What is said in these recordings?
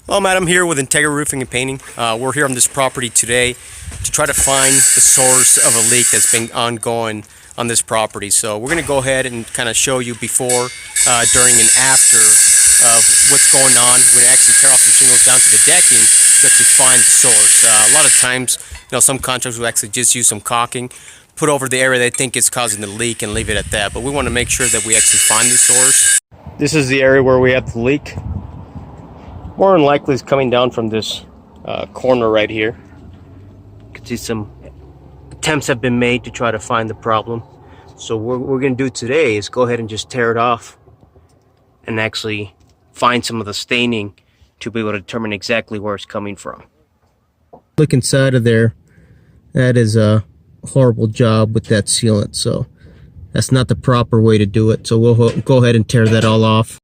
Well, Matt, I'm here with Integra Roofing and Painting. We're here on this property today to try to find the source of a leak that's been ongoing on this property. So we're going to go ahead and kind of show you before, during, and after of what's going on. We're going to actually tear off some shingles down to the decking to actually find the source. A lot of times, some contractors will actually just use some caulking, put over the area they think is causing the leak, and leave it at that. But we want to make sure that we actually find the source. This is the area where we have the leak. More than likely it's coming down from this corner right here. You can see some attempts have been made to try to find the problem. So what we're going to do today is go ahead and just tear it off and actually find some of the staining to be able to determine exactly where it's coming from. Look inside of there. That is a horrible job with that sealant, so that's not the proper way to do it. So we'll go ahead and tear that all off.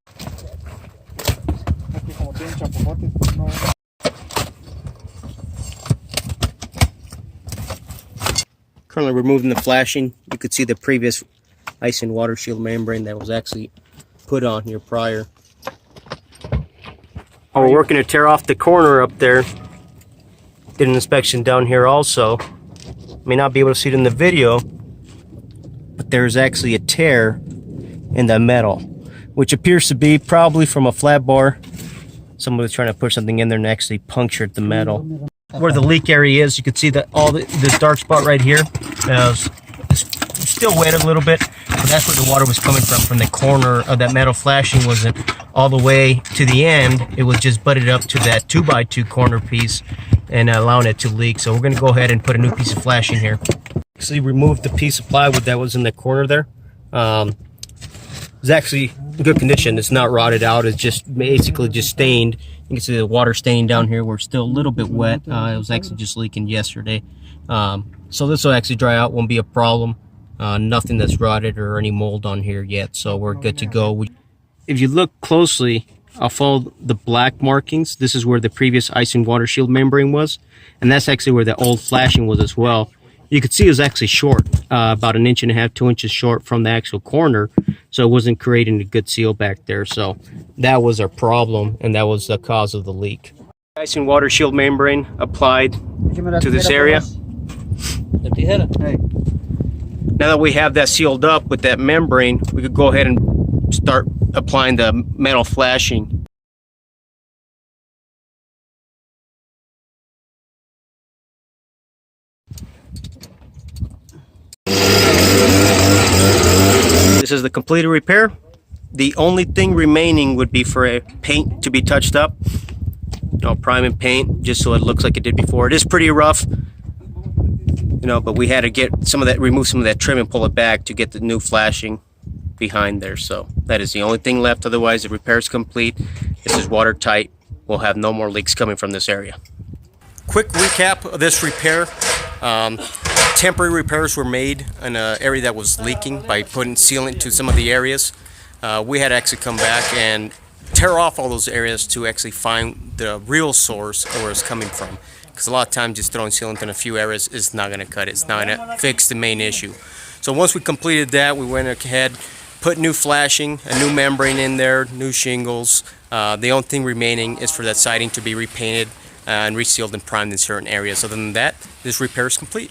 Currently removing the flashing. You could see the previous ice and water shield membrane that was actually put on here prior. We're working to tear off the corner up there. Did an inspection down here also. May not be able to see it in the video, but there's actually a tear in the metal, which appears to be probably from a flat bar. Someone was trying to push something in there and actually punctured the metal. Where the leak area is, you can see that all this dark spot right here is still wet a little bit, but that's where the water was coming from the corner of that metal flashing. Wasn't all the way to the end, it was just butted up to that 2x2 corner piece and allowing it to leak. So we're going to go ahead and put a new piece of flashing here. Actually removed the piece of plywood that was in the corner there. It's actually in good condition. It's not rotted out. It's just basically just stained. You can see the water stain down here. We're still a little bit wet. It was actually just leaking yesterday. So this will actually dry out. Won't be a problem. Nothing that's rotted or any mold on here yet. So we're good to go. If you look closely, I'll follow the black markings. This is where the previous ice and water shield membrane was. And that's actually where the old flashing was as well. You could see it was actually short, about 1.5 inches, 2 inches short from the actual corner. So it wasn't creating a good seal back there. So that was our problem, and that was the cause of the leak. Ice and water shield membrane applied to this area. Now that we have that sealed up with that membrane, we could go ahead and start applying the metal flashing. This is the completed repair. The only thing remaining would be for a paint to be touched up. Prime and paint, just so it looks like it did before. It is pretty rough, but we had to get some of that, remove some of that trim and pull it back to get the new flashing behind there. So that is the only thing left. Otherwise, the repair is complete. This is watertight. We'll have no more leaks coming from this area. Quick recap of this repair. Temporary repairs were made in an area that was leaking by putting sealant to some of the areas. We had to actually come back and tear off all those areas to actually find the real source of where it's coming from. Because a lot of times just throwing sealant in a few areas is not going to cut it. It's not going to fix the main issue. So once we completed that, we went ahead, put new flashing, a new membrane in there, new shingles. The only thing remaining is for that siding to be repainted and resealed and primed in certain areas. Other than that, this repair is complete.